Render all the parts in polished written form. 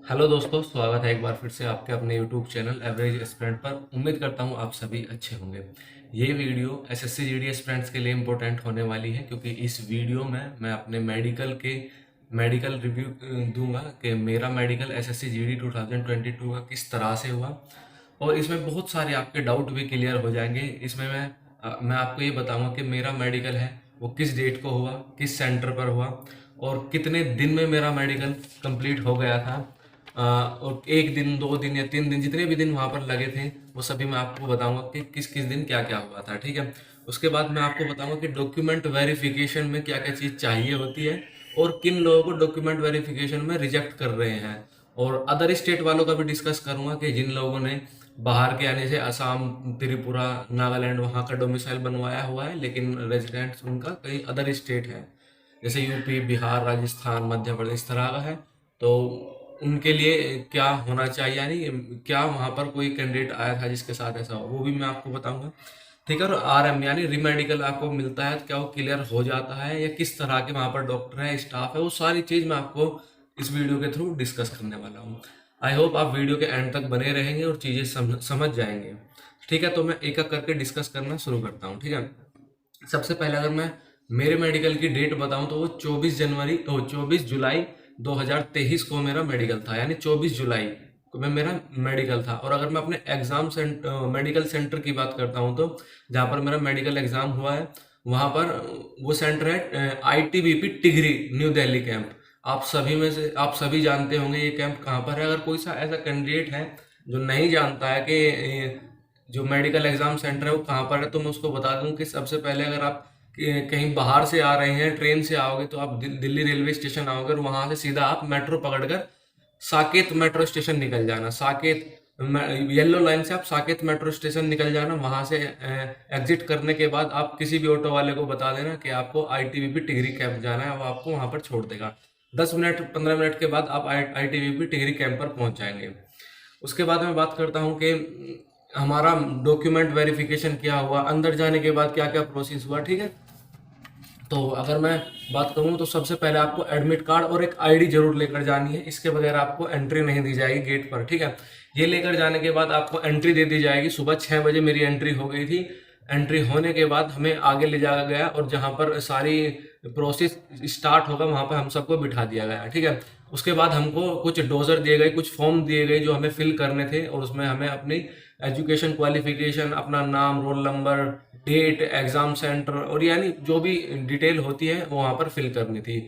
Hello दोस्तों, स्वागत है एक बार फिर से आपके अपने यूट्यूब चैनल एवरेज एस्पिरेंट पर। उम्मीद करता हूँ आप सभी अच्छे होंगे। ये वीडियो एसएससी जीडी एस्पिरेंट्स के लिए इम्पोर्टेंट होने वाली है, क्योंकि इस वीडियो में मैं अपने मेडिकल रिव्यू दूंगा कि मेरा मेडिकल एसएससी जीडी 2022 का किस तरह से हुआ। और इसमें बहुत सारे आपके डाउट भी क्लियर हो जाएंगे। इसमें मैं आपको ये बताऊंगा कि मेरा मेडिकल है वो किस डेट को हुआ, किस सेंटर पर हुआ, और कितने दिन में मेरा मेडिकल कंप्लीट हो गया था। और एक दिन, 2 दिन या 3 दिन, जितने भी दिन वहाँ पर लगे थे वो सभी मैं आपको बताऊंगा कि किस किस दिन क्या क्या हुआ था। ठीक है। उसके बाद मैं आपको बताऊंगा कि डॉक्यूमेंट वेरिफिकेशन में क्या क्या चीज़ चाहिए होती है, और किन लोगों को डॉक्यूमेंट वेरिफिकेशन में रिजेक्ट कर रहे हैं। और अदर स्टेट वालों का भी डिस्कस करूंगा कि जिन लोगों ने बाहर के आने से असम, त्रिपुरा, नागालैंड वहाँ का डोमिसाइल बनवाया हुआ है, लेकिन रेजिडेंट्स उनका कहीं अदर स्टेट है, जैसे यूपी, बिहार, राजस्थान, मध्य प्रदेश, इस तरह का है। तो उनके लिए क्या होना चाहिए, यानी क्या वहाँ पर कोई कैंडिडेट आया था जिसके साथ ऐसा हो, वो भी मैं आपको बताऊंगा। ठीक है। और आरएम यानी रीमेडिकल आपको मिलता है, क्या वो क्लियर हो जाता है, या किस तरह के वहाँ पर डॉक्टर है, स्टाफ है, वो सारी चीज़ मैं आपको इस वीडियो के थ्रू डिस्कस करने वाला हूँ। आई होप आप वीडियो के एंड तक बने रहेंगे और चीज़ें समझ जाएंगे। ठीक है। तो मैं एक एक करके डिस्कस करना शुरू करता हूँ। ठीक है। सबसे पहले अगर मैं मेरे मेडिकल की डेट बताऊं तो वो 24 जुलाई 2023 को मेरा मेडिकल था, यानी 24 जुलाई को मेरा मेडिकल था। और अगर मैं अपने मेडिकल सेंटर की बात करता हूं तो जहाँ पर मेरा मेडिकल एग्जाम हुआ है, वहाँ पर वो सेंटर है ITBP Tigray, new Delhi camp. आप सभी जानते होंगे ये कैंप कहाँ पर है। अगर कोई सा ऐसा कैंडिडेट है जो नहीं जानता है कि जो मेडिकल एग्जाम सेंटर है वो कहाँ पर है, तो मैं उसको बता दूं कि सबसे पहले अगर आप कहीं बाहर से आ रहे हैं, ट्रेन से आओगे, तो आप दिल्ली रेलवे स्टेशन आओगे, और वहां से सीधा आप मेट्रो पकड़कर साकेत मेट्रो स्टेशन निकल जाना। येलो लाइन से आप साकेत मेट्रो स्टेशन निकल जाना। वहां से एग्जिट करने के बाद आप किसी भी ऑटो वाले को बता देना कि आपको आईटीबीपी टिहरी कैंप जाना है, वो आपको वहां पर छोड़ देगा। 10 मिनट 15 मिनट के बाद आप आईटीबीपी टिहरी कैंप पर पहुंच जाएंगे। उसके बाद मैं बात करता हूँ कि हमारा डॉक्यूमेंट वेरिफिकेशन क्या हुआ, अंदर जाने के बाद क्या क्या प्रोसेस हुआ। ठीक है। तो अगर मैं बात करूँ तो सबसे पहले आपको एडमिट कार्ड और एक आईडी जरूर लेकर जानी है। इसके बगैर आपको एंट्री नहीं दी जाएगी गेट पर। ठीक है। ये लेकर जाने के बाद आपको एंट्री दे दी जाएगी। सुबह 6 बजे मेरी एंट्री हो गई थी। एंट्री होने के बाद हमें आगे ले जाया गया, और जहाँ पर सारी प्रोसेस स्टार्ट होगा वहाँ पर हम सबको बिठा दिया गया। ठीक है। उसके बाद हमको कुछ डोजर दिए गए, कुछ फॉर्म दिए गए जो हमें फिल करने थे, और उसमें हमें अपनी एजुकेशन क्वालिफिकेशन, अपना नाम, roll number, date, exam centre, और यानी जो भी डिटेल होती है वो वहाँ पर फिल करनी थी।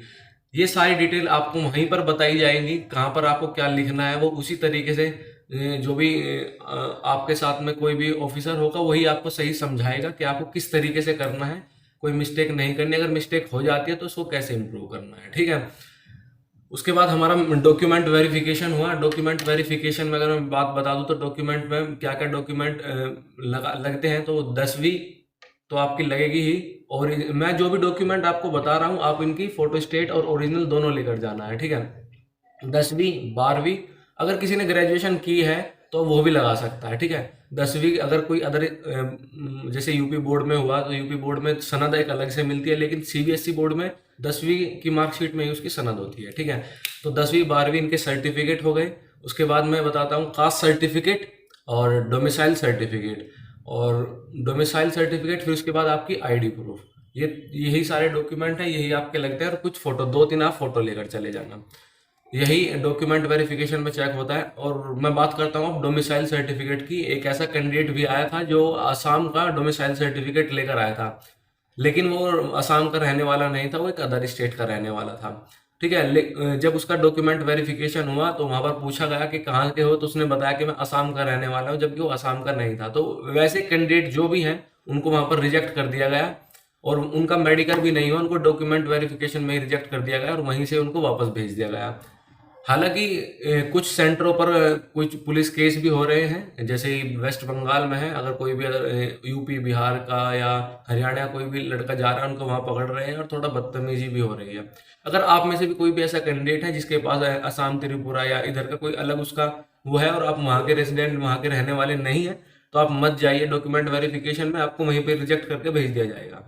ये सारी डिटेल आपको वहीं पर बताई जाएंगी, कहाँ पर आपको क्या लिखना है। वो उसी तरीके से जो भी आपके साथ में कोई भी ऑफिसर होगा वही आपको सही समझाएगा कि आपको किस तरीके से करना है। कोई मिस्टेक नहीं करनी, अगर मिस्टेक हो जाती है तो उसको कैसे इम्प्रूव करना है। ठीक है। उसके बाद हमारा डॉक्यूमेंट वेरिफिकेशन हुआ। डॉक्यूमेंट वेरिफिकेशन में अगर मैं बात बता दूं तो डॉक्यूमेंट में क्या क्या डॉक्यूमेंट लगते हैं, तो 10वीं तो आपकी लगेगी ही। और मैं जो भी डॉक्यूमेंट आपको बता रहा हूँ, आप इनकी फोटो स्टेट और ओरिजिनल दोनों लेकर जाना है। ठीक है। 10वीं 12वीं, अगर किसी ने ग्रेजुएशन की है तो वो भी लगा सकता है। ठीक है। 10वीं अगर कोई अदर जैसे यूपी बोर्ड में हुआ तो यूपी बोर्ड में सनद एक अलग से मिलती है, लेकिन सीबीएसई बोर्ड में 10वीं की मार्कशीट में ही उसकी सनद होती है। ठीक है। तो 10वीं 12वीं इनके सर्टिफिकेट हो गए। उसके बाद मैं बताता हूँ कास्ट सर्टिफिकेट और डोमिसाइल सर्टिफिकेट। और डोमिसाइल सर्टिफिकेट, फिर उसके बाद आपकी आईडी प्रूफ। ये यही सारे डॉक्यूमेंट है, यही आपके लगते हैं। और कुछ फोटो, 2-3 आप फोटो लेकर चले जाना। यही डॉक्यूमेंट वेरिफिकेशन में चेक होता है। और मैं बात करता हूँ अब डोमिसाइल सर्टिफिकेट की। एक ऐसा कैंडिडेट भी आया था जो असम का डोमिसाइल सर्टिफिकेट लेकर आया था, लेकिन वो असम का रहने वाला नहीं था, वो एक अदर स्टेट का रहने वाला था। ठीक है। जब उसका डॉक्यूमेंट वेरिफिकेशन हुआ तो वहां पर पूछा गया कि कहाँ के हो, तो उसने बताया कि मैं असम का रहने वाला हूँ, जबकि वो असम का नहीं था। तो वैसे कैंडिडेट जो भी हैं उनको वहां पर रिजेक्ट कर दिया गया, और उनका मेडिकल भी नहीं हुआ, उनको डॉक्यूमेंट वेरिफिकेशन में ही रिजेक्ट कर दिया गया, और वहीं से उनको वापस भेज दिया गया। हालांकि कुछ सेंटरों पर कुछ पुलिस केस भी हो रहे हैं, जैसे वेस्ट बंगाल में है। अगर कोई भी अगर यूपी, बिहार का या हरियाणा कोई भी लड़का जा रहा है, उनको वहां पकड़ रहे हैं, और थोड़ा बदतमीजी भी हो रही है। अगर आप में से भी कोई भी ऐसा कैंडिडेट है जिसके पास असम, त्रिपुरा या इधर का कोई अलग उसका वो है, और आप वहाँ के रेजिडेंट, वहाँ के रहने वाले नहीं है, तो आप मत जाइए डॉक्यूमेंट वेरिफिकेशन में, आपको वहीं पे रिजेक्ट करके भेज दिया जाएगा।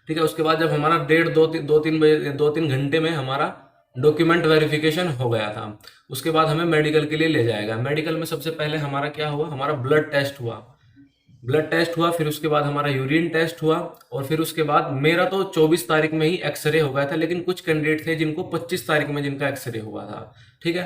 ठीक है। उसके बाद जब हमारा डेढ़ दो तीन 2-3 बजे, 2-3 घंटे में हमारा डॉक्यूमेंट वेरिफिकेशन हो गया था। उसके बाद हमें मेडिकल के लिए ले जाएगा। मेडिकल में सबसे पहले हमारा क्या हुआ, हमारा ब्लड टेस्ट हुआ। ब्लड टेस्ट हुआ, फिर उसके बाद हमारा यूरिन टेस्ट हुआ, और फिर उसके बाद मेरा तो 24 तारीख में ही एक्सरे हो गया था, लेकिन कुछ कैंडिडेट थे जिनको 25 तारीख में जिनका एक्सरे हुआ था। ठीक है,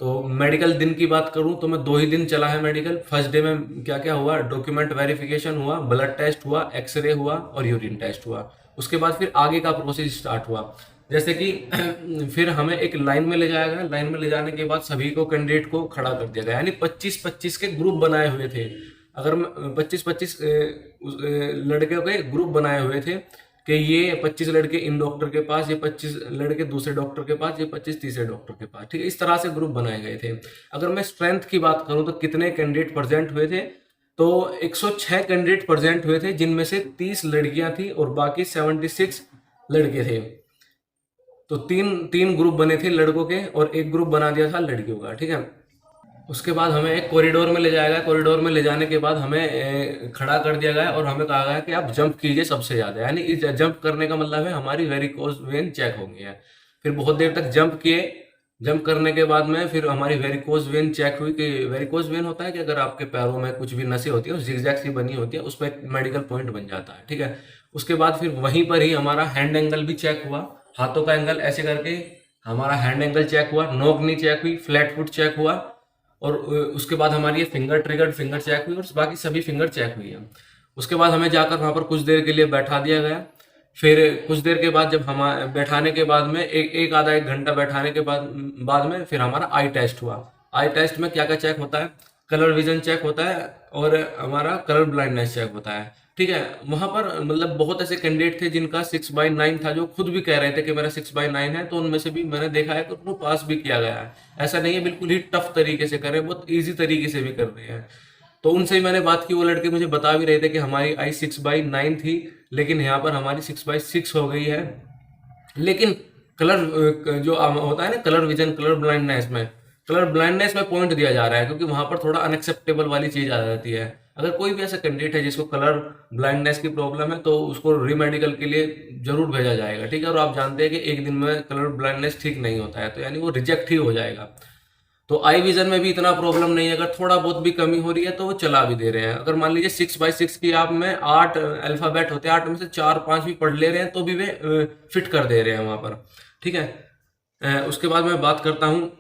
तो मेडिकल दिन की बात करूं तो मैं 2 ही दिन चला है मेडिकल। फर्स्ट डे में क्या क्या हुआ, डॉक्यूमेंट वेरिफिकेशन हुआ, ब्लड टेस्ट हुआ, एक्सरे हुआ और यूरिन टेस्ट हुआ। उसके बाद फिर आगे का प्रोसेस स्टार्ट हुआ, जैसे कि फिर हमें एक लाइन में ले जाया गया। लाइन में ले जाने के बाद सभी को कैंडिडेट को खड़ा कर दिया गया, यानी 25-25 के ग्रुप बनाए हुए थे। अगर 25-25 लड़के के ग्रुप बनाए हुए थे कि ये 25 लड़के इन डॉक्टर के पास, ये 25 लड़के दूसरे डॉक्टर के पास, ये 25 तीसरे डॉक्टर के पास। ठीक है, इस तरह से ग्रुप बनाए गए थे। अगर मैं स्ट्रेंथ की बात करूं तो कितने कैंडिडेट प्रेजेंट हुए थे, तो 106 कैंडिडेट प्रेजेंट हुए थे, जिनमें से 30 लड़कियां थी और बाकी 76 लड़के थे। तो तीन तीन ग्रुप बने थे लड़कों के और एक ग्रुप बना दिया था लड़कियों का। ठीक है, उसके बाद हमें एक कॉरिडोर में ले जाया गया। कॉरिडोर में ले जाने के बाद हमें खड़ा कर दिया गया और हमें कहा गया कि आप जंप कीजिए सबसे ज़्यादा, यानी इस जंप करने का मतलब है हमारी वेरिकोज वेन चेक हो गई है। फिर बहुत देर तक जंप किए। जंप करने के बाद में फिर हमारी वेरिकोज वेन चेक हुई कि वेरिकोज वेन होता है कि अगर आपके पैरों में कुछ भी नसें होती है, जिगजैग सी बनी होती है, उस पर एक मेडिकल पॉइंट बन जाता है। ठीक है, उसके बाद फिर वहीं पर ही हमारा हैंड एंगल भी चेक हुआ, हाथों का एंगल ऐसे करके हमारा हैंड एंगल चेक हुआ, नोक नी चेक हुई, फ्लैट फुट चेक हुआ, और उसके बाद हमारी ये फिंगर ट्रिगर्ड फिंगर चेक हुई और बाकी सभी फिंगर चेक हुई है। उसके बाद हमें जाकर वहाँ पर कुछ देर के लिए बैठा दिया गया। फिर कुछ देर के बाद जब हम बैठाने के बाद में एक आधा एक घंटा बैठाने के बाद में फिर हमारा आई टेस्ट हुआ। आई टेस्ट में क्या क्या चेक होता है, कलर विजन चेक होता है और हमारा कलर ब्लाइंडनेस चेक होता है। ठीक है, वहां पर मतलब बहुत ऐसे कैंडिडेट थे जिनका 6/9 था, जो खुद भी कह रहे थे कि मेरा 6/9 है, तो उनमें से भी मैंने देखा है कि उनको पास भी किया गया है। ऐसा नहीं है बिल्कुल ही टफ तरीके से कर रहे हैं, बहुत ईजी तरीके से भी कर रहे हैं। तो उनसे ही मैंने बात की, वो लड़के मुझे बता भी रहे थे कि हमारी आई 6/9 थी, लेकिन यहाँ पर हमारी 6/6 हो गई है। लेकिन कलर जो होता है ना, कलर विजन, कलर ब्लाइंडनेस में पॉइंट दिया जा रहा है, क्योंकि वहां पर थोड़ा अनएक्सेप्टेबल वाली चीज आ जाती है। अगर कोई भी ऐसा कैंडिडेट है जिसको कलर ब्लाइंडनेस की प्रॉब्लम है, तो उसको रीमेडिकल के लिए जरूर भेजा जाएगा। ठीक है, और आप जानते हैं कि एक दिन में कलर ब्लाइंडनेस ठीक नहीं होता है, तो यानी वो रिजेक्ट ही हो जाएगा। तो आई विजन में भी इतना प्रॉब्लम नहीं है, अगर थोड़ा बहुत भी कमी हो रही है तो वो चला भी दे रहे हैं। अगर मान लीजिए 6/6 की आप में 8 अल्फाबेट होते हैं, 8 में से 4-5 भी पढ़ ले रहे हैं, तो भी वे फिट कर दे रहे हैं वहां पर। ठीक है, उसके बाद मैं बात करता हूँ,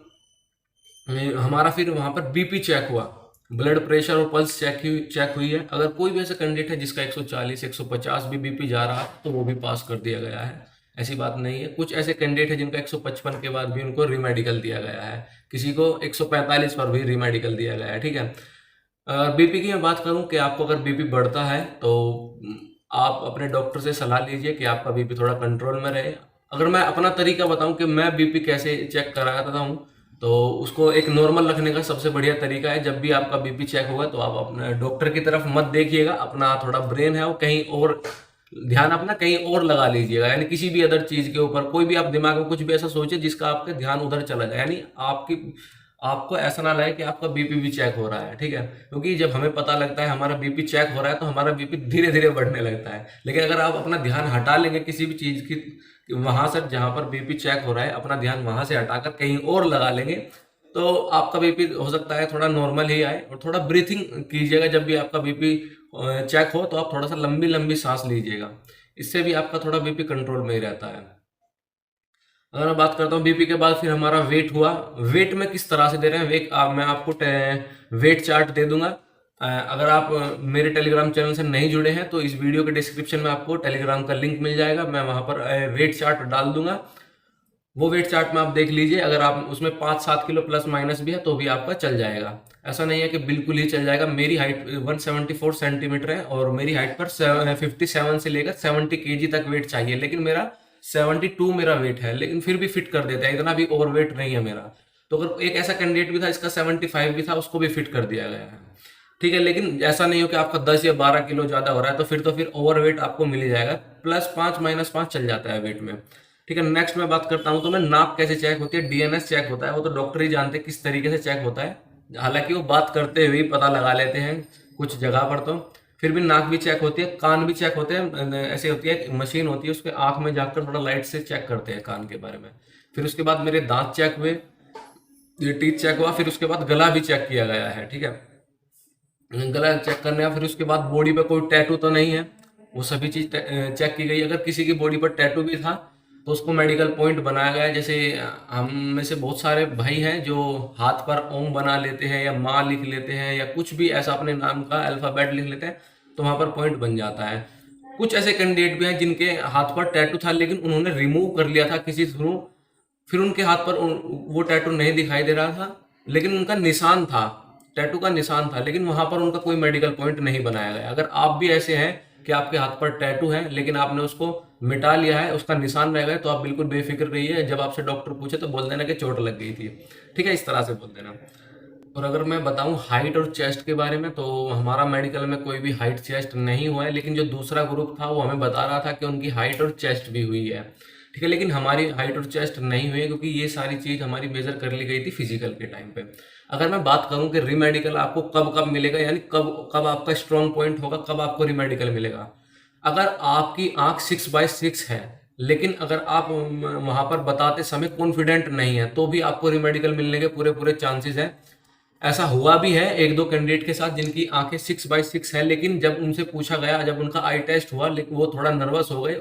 हमारा फिर वहां पर बीपी चेक हुआ, ब्लड प्रेशर और पल्स चेक हुई है। अगर कोई भी ऐसा कैंडिडेट है जिसका 140 150 भी बीपी जा रहा है, तो वो भी पास कर दिया गया है। ऐसी बात नहीं है। कुछ ऐसे कैंडिडेट है जिनका 155 के बाद भी उनको रीमेडिकल दिया गया है, किसी को 145 पर भी रीमेडिकल दिया गया है। ठीक है, बीपी की मैं बात करूं कि आपको अगर बीपी बढ़ता है तो आप अपने डॉक्टर से सलाह लीजिए कि आपका बीपी थोड़ा कंट्रोल में रहे। अगर मैं अपना तरीका बताऊं कि मैं बीपी कैसे चेक कराता हूं, तो उसको एक नॉर्मल रखने का सबसे बढ़िया तरीका है, जब भी आपका बीपी चेक होगा तो आप अपने डॉक्टर की तरफ मत देखिएगा, अपना थोड़ा ब्रेन है वो कहीं और, ध्यान अपना कहीं और लगा लीजिएगा, यानी किसी भी अदर चीज के ऊपर। कोई भी आप दिमाग में कुछ भी ऐसा सोचिए जिसका आपका ध्यान उधर चला जाए, यानी आपको ऐसा ना लगे कि आपका बीपी भी चेक हो रहा है। ठीक है, क्योंकि जब हमें पता लगता है हमारा बीपी चेक हो रहा है, तो हमारा बीपी धीरे धीरे बढ़ने लगता है। लेकिन अगर आप अपना ध्यान हटा लेंगे किसी भी चीज की, वहां से जहां पर बीपी चेक हो रहा है, अपना ध्यान वहां से हटाकर कहीं और लगा लेंगे, तो आपका बीपी हो सकता है थोड़ा नॉर्मल ही आए। और थोड़ा ब्रीथिंग कीजिएगा, जब भी आपका बीपी चेक हो तो आप थोड़ा सा लंबी लंबी सांस लीजिएगा, इससे भी आपका थोड़ा बीपी कंट्रोल में ही रहता है। अगर मैं बात करता हूँ बीपी के बाद, फिर हमारा वेट हुआ। वेट में किस तरह से दे रहे हैं, मैं आपको वेट चार्ट दे दूंगा। अगर आप मेरे टेलीग्राम चैनल से नहीं जुड़े हैं, तो इस वीडियो के डिस्क्रिप्शन में आपको टेलीग्राम का लिंक मिल जाएगा, मैं वहां पर वेट चार्ट डाल दूंगा। वो वेट चार्ट में आप देख लीजिए, अगर आप उसमें 5-7 किलो प्लस माइनस भी है तो भी आपका चल जाएगा। ऐसा नहीं है कि बिल्कुल ही चल जाएगा। मेरी हाइट 174 सेंटीमीटर है और मेरी हाइट पर 57 से लेकर 70 केजी तक वेट चाहिए, लेकिन मेरा 72 मेरा वेट है, लेकिन फिर भी फिट कर देता है, इतना भी ओवर वेट नहीं है मेरा। तो अगर एक ऐसा कैंडिडेट भी था जिसका 75 भी था, उसको भी फिट कर दिया गया है। ठीक है, लेकिन ऐसा नहीं हो कि आपका 10 या 12 किलो ज्यादा हो रहा है, तो फिर ओवर वेट आपको मिल ही जाएगा, +5 -5 चल जाता है वेट में। ठीक है, नेक्स्ट मैं बात करता हूँ, तो मैं नाक कैसे चेक होती है, डीएनएस चेक होता है, वो तो डॉक्टर ही जानते हैं किस तरीके से चेक होता है। हालांकि वो बात करते हुए ही पता लगा लेते हैं कुछ जगह पर, तो फिर भी नाक भी चेक होती है, कान भी चेक होते हैं। ऐसे होती है, मशीन होती है, उसके आंख में जाकर थोड़ा लाइट से चेक करते हैं कान के बारे में। फिर उसके बाद मेरे दांत चेक हुए, ये टीथ चेक हुआ, फिर उसके बाद गला भी चेक किया गया है, ठीक है। गला चेक करने का, फिर उसके बाद बॉडी पे कोई टैटू तो नहीं है, वो सभी चीज चेक की गई। अगर किसी की बॉडी पर टैटू भी था तो उसको मेडिकल पॉइंट बनाया गया है। जैसे हम में से बहुत सारे भाई हैं जो हाथ पर ओम बना लेते हैं या माँ लिख लेते हैं या कुछ भी ऐसा अपने नाम का अल्फाबेट लिख लेते हैं, तो वहां पर पॉइंट बन जाता है। कुछ ऐसे कैंडिडेट भी हैं जिनके हाथ पर टैटू था लेकिन उन्होंने रिमूव कर लिया था किसी थ्रू, फिर उनके हाथ पर वो टैटू नहीं दिखाई दे रहा था, लेकिन उनका निशान था, टैटू का निशान था, लेकिन वहां पर उनका कोई मेडिकल पॉइंट नहीं बनाया गया। अगर आप भी ऐसे हैं कि आपके हाथ पर टैटू है लेकिन आपने उसको मिटा लिया है, उसका निशान रह गया, तो आप बिल्कुल बेफिक्र रहिए। जब आपसे डॉक्टर पूछे तो बोल देना कि चोट लग गई थी, ठीक है, इस तरह से बोल देना। और अगर मैं बताऊं हाइट और चेस्ट के बारे में, तो हमारा मेडिकल में कोई भी हाइट चेस्ट नहीं हुआ है, लेकिन जो दूसरा ग्रुप था वो हमें बता रहा था कि उनकी हाइट और चेस्ट भी हुई है, ठीक है। लेकिन हमारी हाइट और चेस्ट नहीं हुई है क्योंकि ये सारी चीज हमारी मेजर कर ली गई थी फिजिकल के टाइम पे। अगर मैं बात करूं कि रीमेडिकल आपको कब कब मिलेगा, यानी कब कब आपका स्ट्रॉन्ग पॉइंट होगा, कब आपको रीमेडिकल मिलेगा। अगर आपकी आंख 6/6 है लेकिन अगर आप वहां पर बताते समय कॉन्फिडेंट नहीं है, तो भी आपको रीमेडिकल मिलने के पूरे पूरे चांसेस है। ऐसा हुआ भी है एक दो कैंडिडेट के साथ जिनकी आंखें 6/6 है, लेकिन जब उनसे पूछा गया, जब उनका आई टेस्ट हुआ, लेकिन वो थोड़ा नर्वस हो गए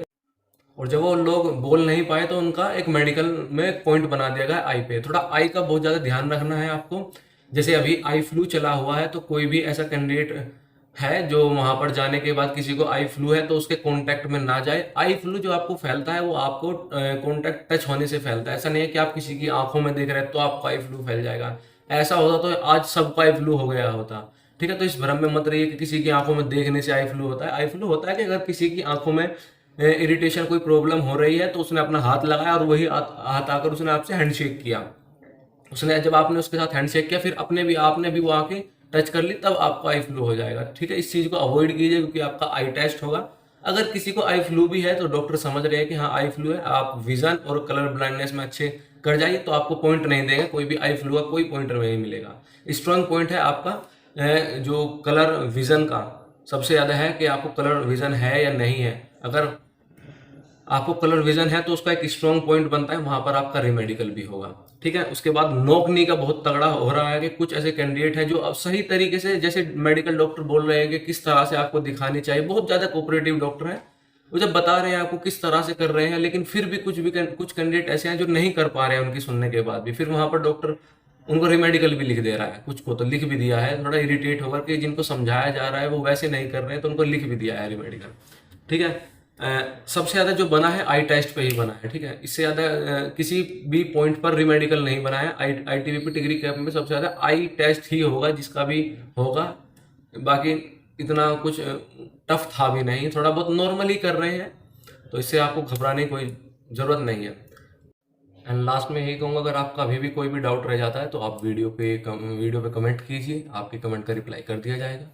और जब वो लोग बोल नहीं पाए तो उनका एक मेडिकल में पॉइंट बना दिया गया आई पे। थोड़ा आई का बहुत ज्यादा ध्यान रखना है आपको। जैसे अभी आई फ्लू चला हुआ है, तो कोई भी ऐसा कैंडिडेट है जो वहां पर जाने के बाद किसी को आई फ्लू है तो उसके कांटेक्ट में ना जाए। आई फ्लू जो आपको फैलता है वो आपको कांटेक्ट टच होने से फैलता है। ऐसा नहीं है कि आप किसी की आंखों में देख रहे हैं तो आपको आई फ्लू फैल जाएगा। ऐसा होता तो आज सबको आई फ्लू हो गया होता, ठीक है। तो इस भ्रम में मत रहिए कि किसी की आंखों में देखने से आई फ्लू होता है। आई फ्लू होता है कि अगर किसी की आंखों में इरिटेशन, कोई प्रॉब्लम हो रही है, तो उसने अपना हाथ लगाया और वही हाथ आकर उसने आपसे हैंडशेक किया। उसने जब आपने उसके साथ हैंडशेक किया, फिर आपने भी वो आके टच कर ली, तब आपको आई फ्लू हो जाएगा, ठीक है। इस चीज को अवॉइड कीजिए क्योंकि आपका आई टेस्ट होगा। अगर किसी को आई फ्लू भी है तो डॉक्टर समझ रहे हैं कि हाँ आई फ्लू है, आप विजन और कलर ब्लाइंडनेस में अच्छे कर जाइए, तो आपको पॉइंट नहीं देंगे, कोई भी आई फ्लू का कोई पॉइंट नहीं मिलेगा। स्ट्रॉन्ग पॉइंट है आपका जो कलर विजन का सबसे ज्यादा है कि आपको कलर विजन है या नहीं है। अगर आपको कलर विजन है तो उसका एक स्ट्रॉन्ग पॉइंट बनता है, वहां पर आपका रिमेडिकल भी होगा, ठीक है। उसके बाद नोकनी का बहुत तगड़ा हो रहा है कि कुछ ऐसे कैंडिडेट हैं जो अब सही तरीके से, जैसे मेडिकल डॉक्टर बोल रहे हैं कि किस तरह से आपको दिखानी चाहिए, बहुत ज्यादा कोऑपरेटिव डॉक्टर है, वो जब बता रहे हैं आपको किस तरह से कर रहे हैं, लेकिन फिर भी कुछ कैंडिडेट ऐसे हैं जो नहीं कर पा रहे हैं उनकी सुनने के बाद भी, फिर वहां पर डॉक्टर उनको रिमेडिकल भी लिख दे रहा है। कुछ को तो लिख भी दिया है, थोड़ा इरिटेट होकर कि जिनको समझाया जा रहा है वो वैसे नहीं कर रहे हैं, तो उनको लिख भी दिया है रिमेडिकल, ठीक है। सबसे ज्यादा जो बना है आई टेस्ट पे ही बना है, ठीक है। इससे ज्यादा किसी भी पॉइंट पर रिमेडिकल नहीं बना है। ITBP डिग्री कैप में सबसे ज्यादा आई टेस्ट ही होगा जिसका भी होगा। बाकी इतना कुछ टफ था भी नहीं, थोड़ा बहुत नॉर्मली कर रहे हैं, तो इससे आपको घबराने की कोई जरूरत नहीं है। एंड लास्ट में यही कहूँगा, अगर आपका अभी भी कोई भी डाउट रह जाता है तो आप वीडियो पे कमेंट कीजिए, आपके कमेंट का रिप्लाई कर दिया जाएगा।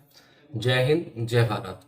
जय हिंद, जय भारत।